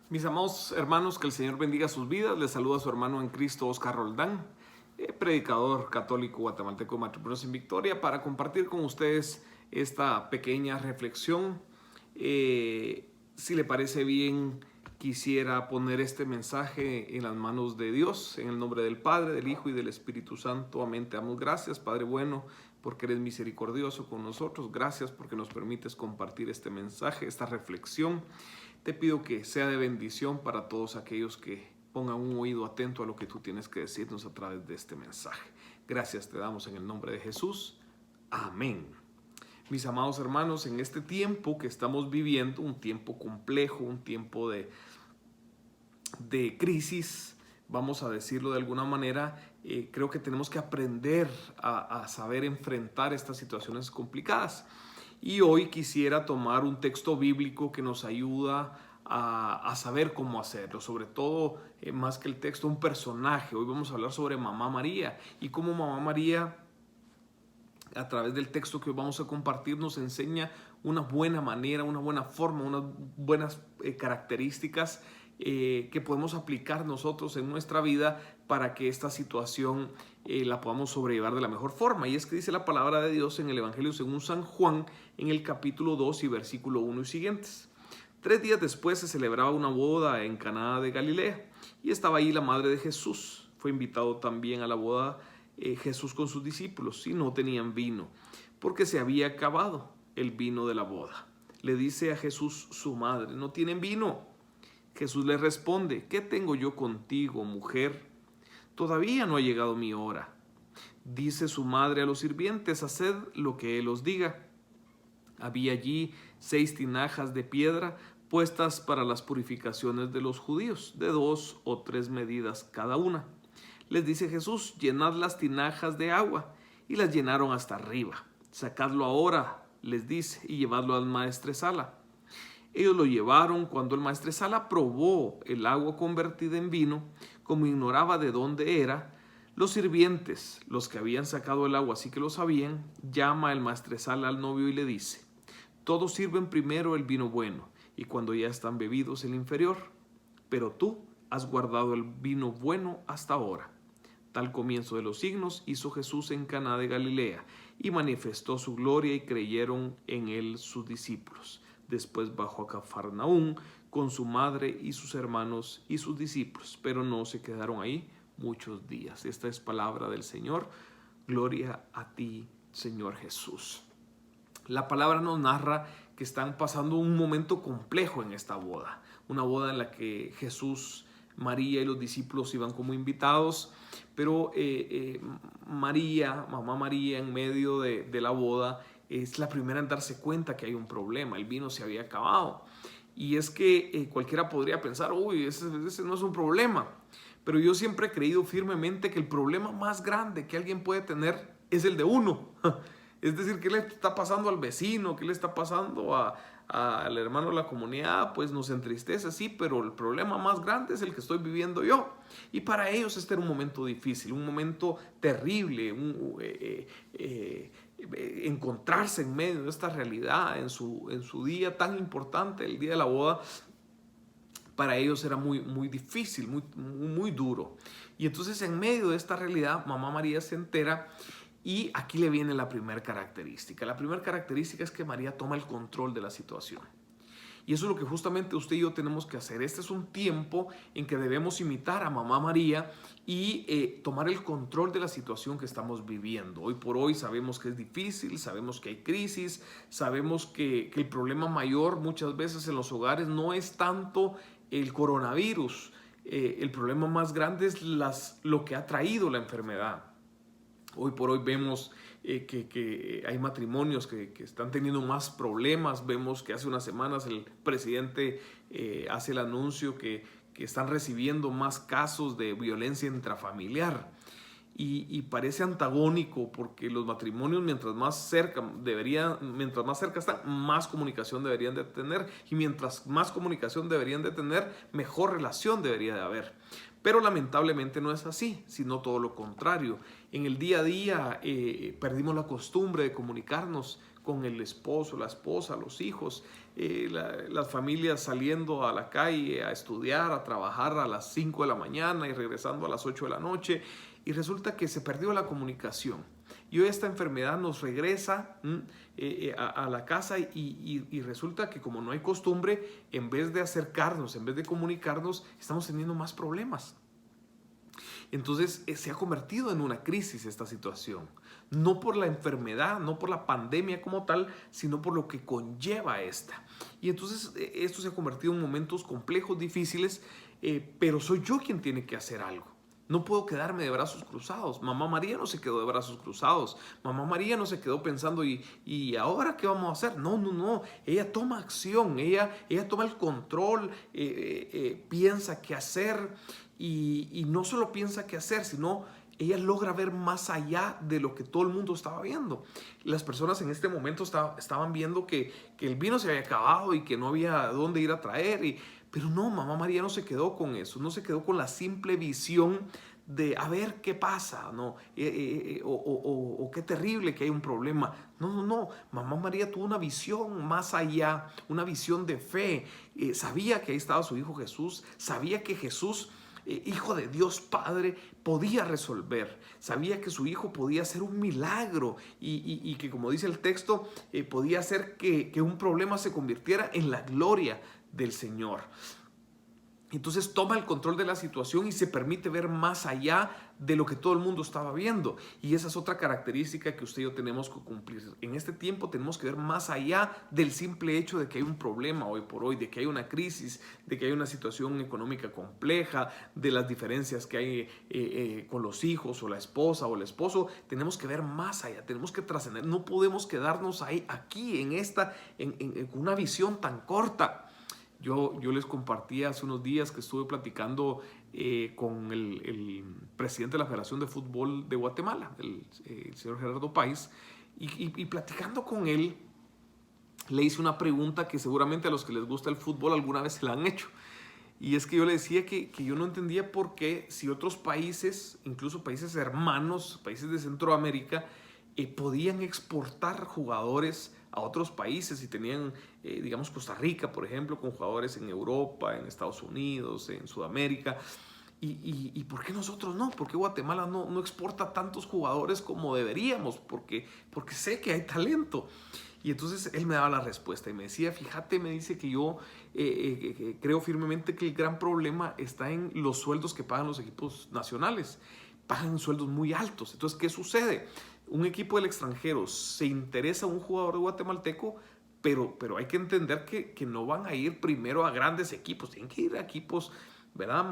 Mis amados hermanos, que el Señor bendiga sus vidas. Les saluda su hermano en Cristo, Oscar Roldán, predicador católico guatemalteco de Matrimonios en Victoria, para compartir con ustedes esta pequeña reflexión. Si le parece bien, quisiera poner este mensaje en las manos de Dios, en el nombre del Padre, del Hijo y del Espíritu Santo. Amén. Te damos gracias, Padre bueno, porque eres misericordioso con nosotros. Gracias porque nos permites compartir este mensaje, esta reflexión. Te pido que sea de bendición para todos aquellos que pongan un oído atento a lo que tú tienes que decirnos a través de este mensaje. Gracias te damos en el nombre de Jesús. Amén. Mis amados hermanos, en este tiempo que estamos viviendo, un tiempo complejo, un tiempo de crisis, vamos a decirlo de alguna manera, creo que tenemos que aprender a saber enfrentar estas situaciones complicadas. Y hoy quisiera tomar un texto bíblico que nos ayuda a saber cómo hacerlo, sobre todo, más que el texto, un personaje. Hoy vamos a hablar sobre Mamá María y cómo Mamá María, a través del texto que hoy vamos a compartir, nos enseña una buena manera, una buena forma, unas buenas características que podemos aplicar nosotros en nuestra vida para que esta situación la podamos sobrellevar de la mejor forma. Y es que dice la palabra de Dios en el Evangelio según San Juan, en el capítulo 2 y versículo 1 y siguientes. 3 días después se celebraba una boda en Caná de Galilea y estaba ahí la madre de Jesús. Fue invitado también a la boda Jesús con sus discípulos y no tenían vino porque se había acabado el vino de la boda. Le dice a Jesús su madre: ¿no tienen vino? Jesús le responde: ¿qué tengo yo contigo, mujer? Todavía no ha llegado mi hora. Dice su madre a los sirvientes: haced lo que él os diga. Había allí 6 tinajas de piedra puestas para las purificaciones de los judíos, de 2 o 3 medidas cada una. Les dice Jesús: llenad las tinajas de agua, y las llenaron hasta arriba. Sacadlo ahora, les dice, y llevadlo al maestresala. Ellos lo llevaron. Cuando el maestresala probó el agua convertida en vino, como ignoraba de dónde era, los sirvientes, los que habían sacado el agua, así que lo sabían, llama el maestresala al novio y le dice: todos sirven primero el vino bueno, y cuando ya están bebidos el inferior, pero tú has guardado el vino bueno hasta ahora. Tal comienzo de los signos hizo Jesús en Caná de Galilea, y manifestó su gloria, y creyeron en él sus discípulos. Después bajó a Cafarnaúm con su madre y sus hermanos y sus discípulos, pero no se quedaron ahí muchos días. Esta es palabra del Señor. Gloria a ti, Señor Jesús. La palabra nos narra que están pasando un momento complejo en esta boda, una boda en la que Jesús, María y los discípulos iban como invitados, pero Mamá María, en medio de la boda, es la primera en darse cuenta que hay un problema. El vino se había acabado. Y es que cualquiera podría pensar: uy, ese no es un problema. Pero yo siempre he creído firmemente que el problema más grande que alguien puede tener es el de uno. Es decir, ¿qué le está pasando al vecino? ¿Qué le está pasando al hermano de la comunidad? Pues nos entristece, sí, pero el problema más grande es el que estoy viviendo yo. Y para ellos este era un momento difícil, un momento terrible, encontrarse en medio de esta realidad en su día tan importante, el día de la boda. Para ellos era muy, muy difícil, muy duro. Y entonces, en medio de esta realidad, Mamá María se entera. Y aquí le viene la primera característica. La primera característica es que María toma el control de la situación. Y eso es lo que justamente usted y yo tenemos que hacer. Este es un tiempo en que debemos imitar a Mamá María y tomar el control de la situación que estamos viviendo. Hoy por hoy sabemos que es difícil, sabemos que hay crisis, sabemos que el problema mayor muchas veces en los hogares no es tanto el coronavirus. El problema más grande es lo que ha traído la enfermedad. Hoy por hoy vemos que hay matrimonios que están teniendo más problemas. Vemos que hace unas semanas el presidente hace el anuncio que están recibiendo más casos de violencia intrafamiliar. Y parece antagónico, porque los matrimonios mientras más cerca están, más comunicación deberían de tener, y mientras más comunicación deberían de tener, mejor relación debería de haber. Pero lamentablemente no es así, sino todo lo contrario. En el día a día perdimos la costumbre de comunicarnos con el esposo, la esposa, los hijos, las familias saliendo a la calle a estudiar, a trabajar a las 5 de la mañana y regresando a las 8 de la noche. Y resulta que se perdió la comunicación. Y hoy esta enfermedad nos regresa a la casa y resulta que como no hay costumbre, en vez de acercarnos, en vez de comunicarnos, estamos teniendo más problemas. Entonces se ha convertido en una crisis esta situación, no por la enfermedad, no por la pandemia como tal, sino por lo que conlleva esta. Y entonces esto se ha convertido en momentos complejos, difíciles, pero soy yo quien tiene que hacer algo. No puedo quedarme de brazos cruzados. Mamá María no se quedó de brazos cruzados. Mamá María no se quedó pensando, ¿y ahora qué vamos a hacer? No. Ella toma acción, ella toma el control, piensa qué hacer y no solo piensa qué hacer, sino ella logra ver más allá de lo que todo el mundo estaba viendo. Las personas en este momento estaban viendo que el vino se había acabado y que no había dónde ir a traer. Pero no, Mamá María no se quedó con eso, no se quedó con la simple visión de a ver qué pasa, ¿no? O qué terrible que hay un problema. No. Mamá María tuvo una visión más allá, una visión de fe. Sabía que ahí estaba su hijo Jesús, sabía que Jesús, hijo de Dios Padre, podía resolver. Sabía que su hijo podía hacer un milagro y que, como dice el texto, podía hacer que un problema se convirtiera en la gloria del Señor. Entonces toma el control de la situación y se permite ver más allá de lo que todo el mundo estaba viendo. Y esa es otra característica que usted y yo tenemos que cumplir. En este tiempo tenemos que ver más allá del simple hecho de que hay un problema hoy por hoy, de que hay una crisis, de que hay una situación económica compleja, de las diferencias que hay con los hijos o la esposa o el esposo. Tenemos que ver más allá, tenemos que trascender. No podemos quedarnos aquí en una visión tan corta. Yo les compartí hace unos días que estuve platicando con el presidente de la Federación de Fútbol de Guatemala, el señor Gerardo Páez, y platicando con él, le hice una pregunta que seguramente a los que les gusta el fútbol alguna vez se la han hecho. Y es que yo le decía que yo no entendía por qué si otros países, incluso países hermanos, países de Centroamérica, podían exportar jugadores a otros países y tenían, digamos, Costa Rica, por ejemplo, con jugadores en Europa, en Estados Unidos, en Sudamérica. ¿Y por qué nosotros no? ¿Por qué Guatemala no exporta tantos jugadores como deberíamos? Porque sé que hay talento. Y entonces él me daba la respuesta y me decía, fíjate, me dice que yo creo firmemente que el gran problema está en los sueldos que pagan los equipos nacionales. Pagan sueldos muy altos. Entonces, ¿qué sucede? Un equipo del extranjero se interesa a un jugador guatemalteco, pero hay que entender que no van a ir primero a grandes equipos, tienen que ir a equipos, ¿verdad?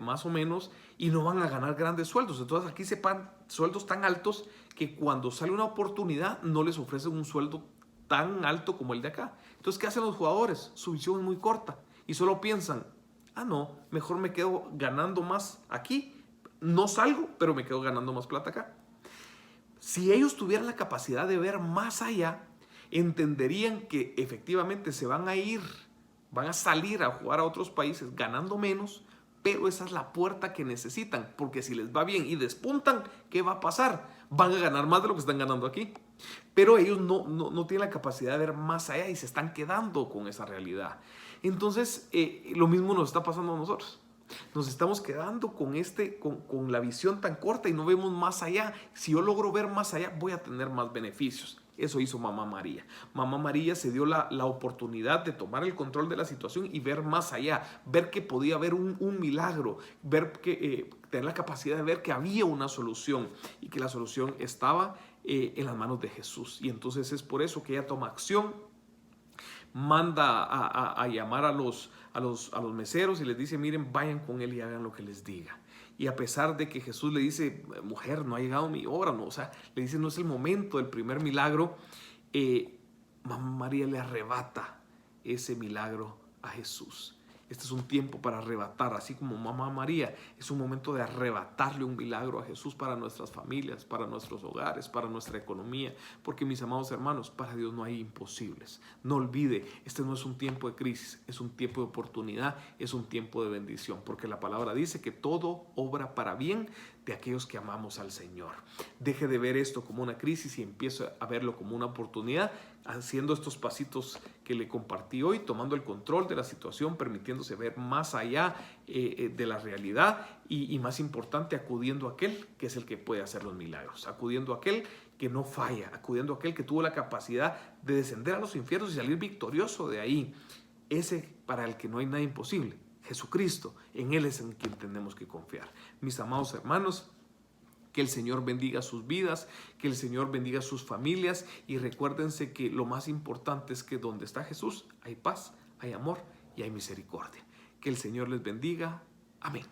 Más o menos, y no van a ganar grandes sueldos. Entonces aquí se pagan sueldos tan altos que cuando sale una oportunidad no les ofrecen un sueldo tan alto como el de acá. Entonces, ¿qué hacen los jugadores? Su visión es muy corta y solo piensan, no, mejor me quedo ganando más aquí. No salgo, pero me quedo ganando más plata acá. Si ellos tuvieran la capacidad de ver más allá, entenderían que efectivamente se van a salir a jugar a otros países ganando menos, pero esa es la puerta que necesitan, porque si les va bien y despuntan, ¿qué va a pasar? Van a ganar más de lo que están ganando aquí. Pero ellos no tienen la capacidad de ver más allá y se están quedando con esa realidad. Entonces, lo mismo nos está pasando a nosotros. Nos estamos quedando con la visión tan corta y no vemos más allá. Si yo logro ver más allá, voy a tener más beneficios. Eso hizo Mamá María. Mamá María se dio la oportunidad de tomar el control de la situación y ver más allá, ver que podía haber un milagro, tener la capacidad de ver que había una solución y que la solución estaba en las manos de Jesús. Y entonces es por eso que ella toma acción, manda a llamar a los meseros y les dice, miren, vayan con él y hagan lo que les diga. Y a pesar de que Jesús le dice, mujer, no ha llegado mi hora, no, o sea, le dice, no es el momento del primer milagro, Mamá María le arrebata ese milagro a Jesús. Este es un tiempo para arrebatar, así como Mamá María. Es un momento de arrebatarle un milagro a Jesús para nuestras familias, para nuestros hogares, para nuestra economía. Porque, mis amados hermanos, para Dios no hay imposibles. No olvide, este no es un tiempo de crisis, es un tiempo de oportunidad, es un tiempo de bendición. Porque la palabra dice que todo obra para bien de aquellos que amamos al Señor. Deje de ver esto como una crisis y empiece a verlo como una oportunidad, haciendo estos pasitos que le compartí hoy, tomando el control de la situación, permitiéndose ver más allá de la realidad y más importante, acudiendo a aquel que es el que puede hacer los milagros, acudiendo a aquel que no falla, acudiendo a aquel que tuvo la capacidad de descender a los infiernos y salir victorioso de ahí. Ese para el que no hay nada imposible, Jesucristo, en Él es en quien tenemos que confiar. Mis amados hermanos, que el Señor bendiga sus vidas, que el Señor bendiga sus familias y recuérdense que lo más importante es que donde está Jesús hay paz, hay amor y hay misericordia. Que el Señor les bendiga. Amén.